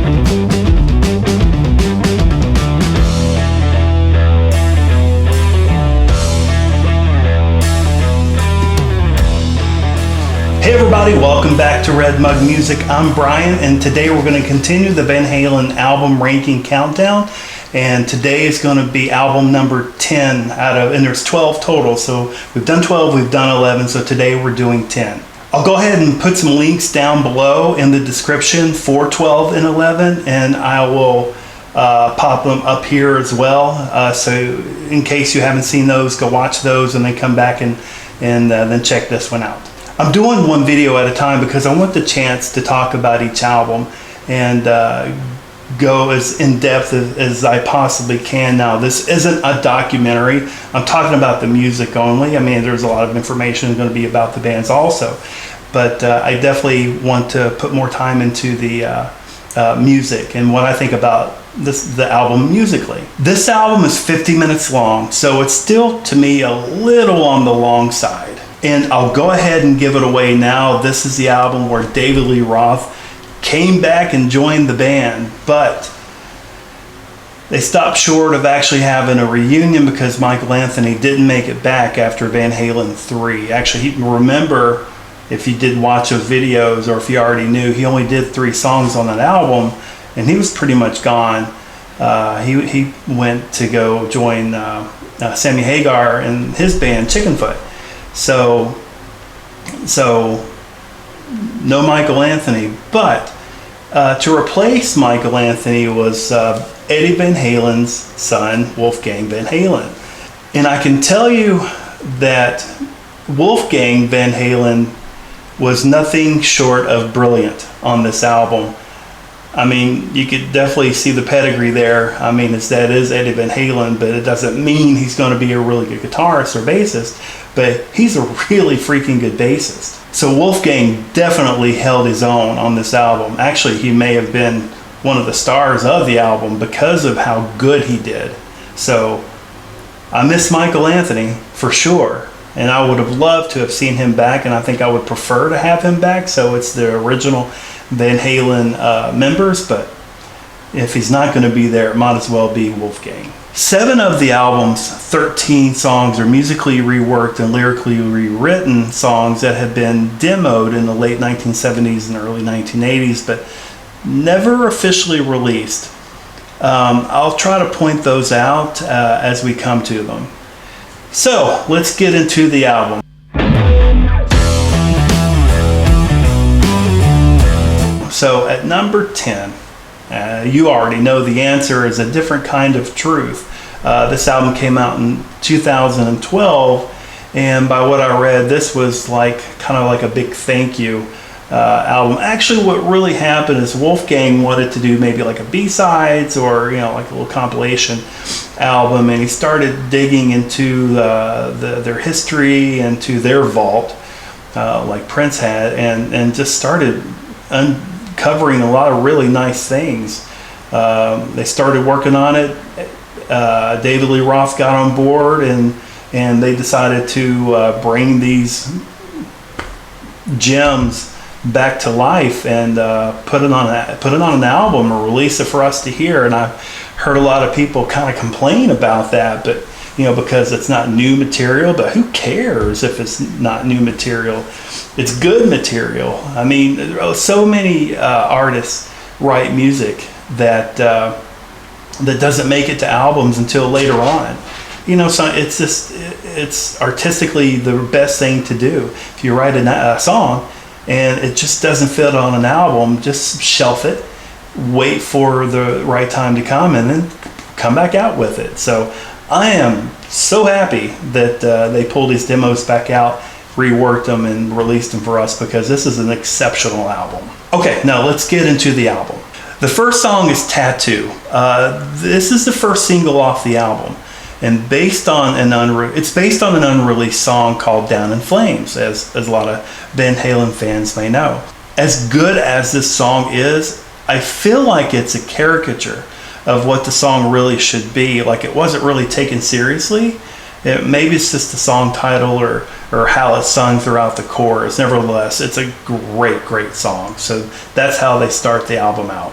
Hey everybody, welcome back to Red Mug Music. I'm Brian, and today we're going to continue the Van Halen Album Ranking Countdown. And today is going to be album number 10 and there's 12 total. So we've done 12, we've done 11, so today we're doing 10. I'll go ahead and put some links down below in the description for 12 and 11, and I will pop them up here as well. So in case you haven't seen those, go watch those and then come back and then check this one out. I'm doing one video at a time because I want the chance to talk about each album and go as in depth as I possibly can. Now, this isn't a documentary. I'm talking about the music only. I mean, there's a lot of information going to be about the bands also, but I definitely want to put more time into the music and what I think about the album musically. This album is 50 minutes long, so it's still, to me, a little on the long side. And I'll go ahead and give it away now. This is the album where David Lee Roth came back and joined the band, but they stopped short of actually having a reunion because Michael Anthony didn't make it back after Van Halen 3. Actually, remember, if you did watch those videos or if you already knew, he only did 3 songs on that album and he was pretty much gone. He went to go join Sammy Hagar and his band Chickenfoot. So no Michael Anthony, but to replace Michael Anthony was Eddie Van Halen's son, Wolfgang Van Halen. And I can tell you that Wolfgang Van Halen was nothing short of brilliant on this album. I mean, you could definitely see the pedigree there. I mean, his dad is Eddie Van Halen, but it doesn't mean he's going to be a really good guitarist or bassist, but he's a really freaking good bassist. So Wolfgang definitely held his own on this album. Actually, he may have been one of the stars of the album because of how good he did. So I miss Michael Anthony for sure, and I would have loved to have seen him back, and I think I would prefer to have him back, so it's the original Van Halen members, but if he's not going to be there, it might as well be Wolfgang. 7 of the album's 13 songs are musically reworked and lyrically rewritten songs that have been demoed in the late 1970s and early 1980s, but never officially released. I'll try to point those out as we come to them. So let's get into the album. So at number 10, you already know the answer is A Different Kind of Truth. This album came out in 2012, and by what I read, this was kind of like a big thank you album. Actually, what really happened is Wolfgang wanted to do maybe like a B-sides or like a little compilation album, and he started digging into their history and to their vault, like Prince had, and just started uncovering a lot of really nice things. They started working on it. David Lee Roth got on board, and they decided to bring these gems back to life and put it on an album or release it for us to hear. And I've heard a lot of people kind of complain about that, but because it's not new material. But who cares if it's not new material? It's good material. I mean, so many artists write music that doesn't make it to albums until later on. So it's artistically the best thing to do. If you write a song and it just doesn't fit on an album, just shelf it, wait for the right time to come, and then come back out with it. So I am so happy that they pulled these demos back out, reworked them, and released them for us, because this is an exceptional album. Okay, now let's get into the album. The first song is Tattoo. This is the first single off the album, and it's based on an unreleased song called Down in Flames, as a lot of Van Halen fans may know. As good as this song is, I feel like it's a caricature of what the song really should be. Like, it wasn't really taken seriously. Maybe it's just the song title or how it's sung throughout the chorus. Nevertheless, it's a great song. So that's how they start the album out.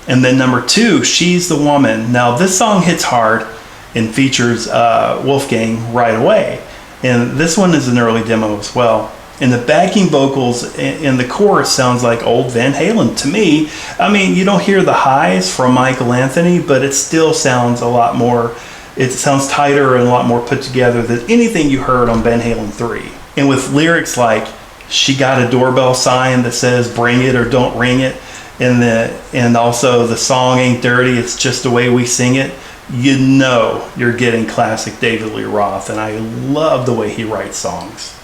And then number 2, She's the Woman. Now this song hits hard and features Wolfgang right away. And this one is an early demo as well. And the backing vocals in the chorus sounds like old Van Halen to me. I mean, you don't hear the highs from Michael Anthony, but it still sounds a lot more, it sounds tighter and a lot more put together than anything you heard on Van Halen 3. And with lyrics like, she got a doorbell sign that says, bring it or don't ring it. And also the song ain't dirty, it's just the way we sing it. You know you're getting classic David Lee Roth, and I love the way he writes songs.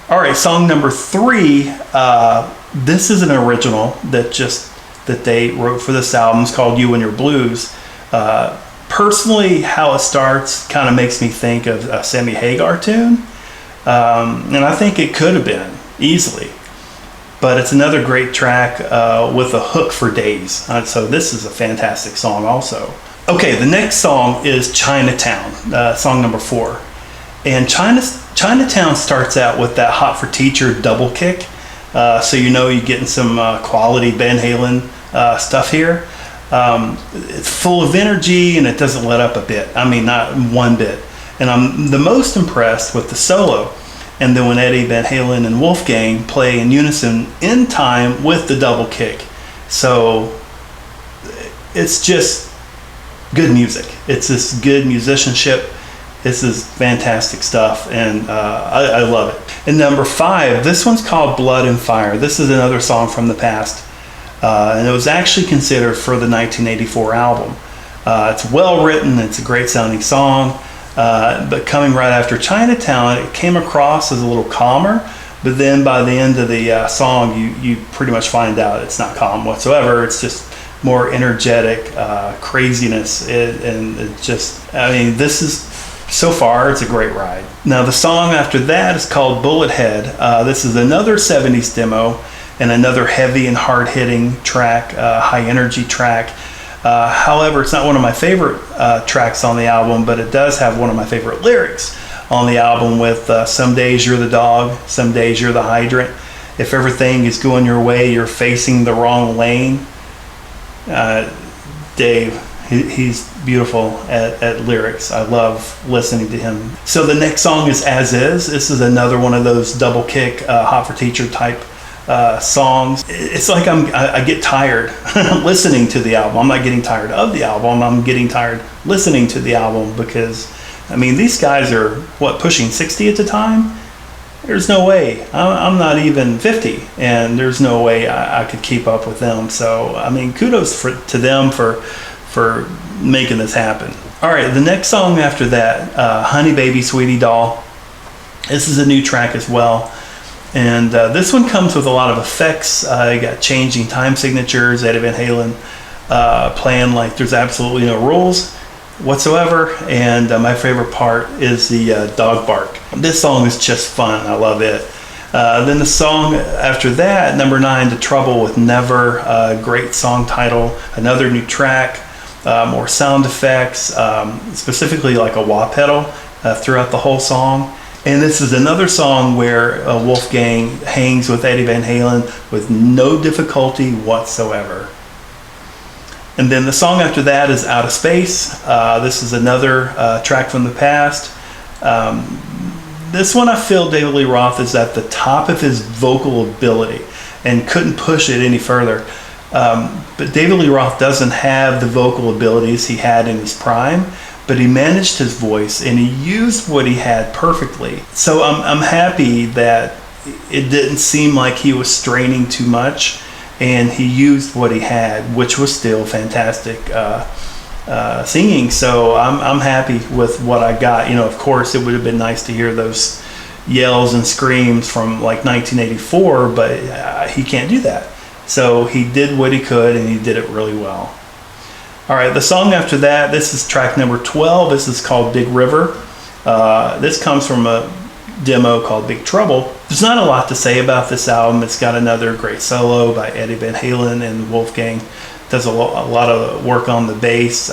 All right, song number 3. This is an original that they wrote for this album. It's called You and Your Blues. Personally, how it starts kind of makes me think of a Sammy Hagar tune, and I think it could have been easily. But it's another great track with a hook for days. So this is a fantastic song also. Okay, the next song is Chinatown, song number 4. And Chinatown starts out with that Hot for Teacher double kick. So you know you're getting some quality Van Halen stuff here. It's full of energy and it doesn't let up a bit. I mean, not one bit. And I'm the most impressed with the solo. And then when Eddie Van Halen and Wolfgang play in unison in time with the double kick. So it's just good music. It's this good musicianship. This is fantastic stuff, and I love it. And number 5, this one's called Blood and Fire. This is another song from the past, and it was actually considered for the 1984 album. It's well written, it's a great sounding song, but coming right after Chinatown, it came across as a little calmer, but then by the end of the song, you pretty much find out it's not calm whatsoever. It's just more energetic craziness, and it just, I mean, this is, so far, it's a great ride. Now, the song after that is called Bullethead. This is another 70s demo and another heavy and hard-hitting track, high-energy track. However, it's not one of my favorite tracks on the album, but it does have one of my favorite lyrics on the album with some days you're the dog, some days you're the hydrant. If everything is going your way, you're facing the wrong lane. Dave, he's beautiful at lyrics. I love listening to him. So the next song is As Is. This is another one of those double kick, Hot for Teacher type songs. It's like I get tired listening to the album. I'm not getting tired of the album. I'm getting tired listening to the album because, I mean, these guys are, pushing 60 at the time? There's no way. I'm not even 50, and there's no way I could keep up with them. So, I mean, kudos to them for making this happen. All right, the next song after that, Honeybabysweetiedoll. This is a new track as well. And this one comes with a lot of effects. You got changing time signatures, Eddie Van Halen playing like there's absolutely no rules whatsoever. And my favorite part is the dog bark. This song is just fun. I love it. Then the song after that, number 9, The Trouble with Never. Great song title. Another new track. More sound effects, specifically like a wah pedal throughout the whole song. And this is another song where Wolfgang hangs with Eddie Van Halen with no difficulty whatsoever. And then the song after that is Outta Space. This is another track from the past. This one I feel David Lee Roth is at the top of his vocal ability and couldn't push it any further. But David Lee Roth doesn't have the vocal abilities he had in his prime, but he managed his voice and he used what he had perfectly. So I'm happy that it didn't seem like he was straining too much, and he used what he had, which was still fantastic singing. So I'm happy with what I got. You know, of course, it would have been nice to hear those yells and screams from like 1984, but he can't do that. So he did what he could, and he did it really well. All right, the song after that, this is track number 12. This is called Big River. This comes from a demo called Big Trouble. There's not a lot to say about this album. It's got another great solo by Eddie Van Halen, and Wolfgang does a lot of work on the bass.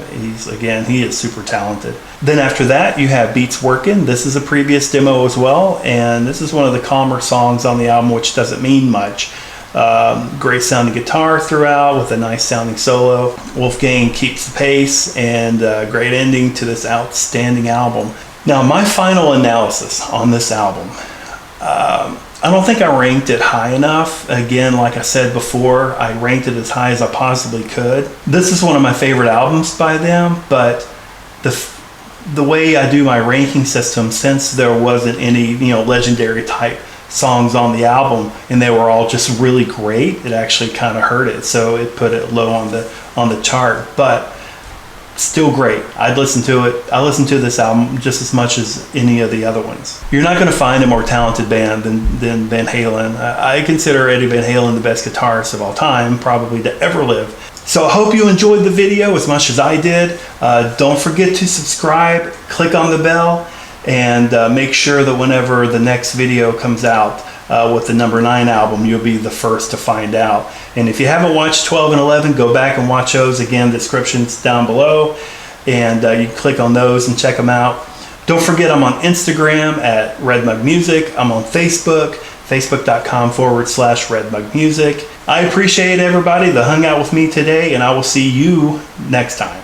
He is super talented. Then after that, you have Beats Workin. This is a previous demo as well, and this is one of the calmer songs on the album, which doesn't mean much. Great sounding guitar throughout with a nice sounding solo. Wolfgang keeps the pace, and great ending to this outstanding album. Now, my final analysis on this album. I don't think I ranked it high enough. Again, like I said before, I ranked it as high as I possibly could. This is one of my favorite albums by them, but the way I do my ranking system, since there wasn't any, legendary type songs on the album, and they were all just really great, it actually kind of hurt it. So it put it low on the chart, but still great. I'd listen to it. I listen to this album just as much as any of the other ones. You're not going to find a more talented band than Van Halen. I consider Eddie Van Halen the best guitarist of all time, probably to ever live. So I hope you enjoyed the video as much as I did. Don't forget to subscribe, click on the bell, and make sure that whenever the next video comes out with the number 9 album, you'll be the first to find out. And if you haven't watched 12 and 11, go back and watch those. Again, descriptions down below, and you can click on those and check them out. Don't forget, I'm on Instagram at Red Mug Music. I'm on Facebook, facebook.com/RedMugMusic. I appreciate everybody that hung out with me today, and I will see you next time.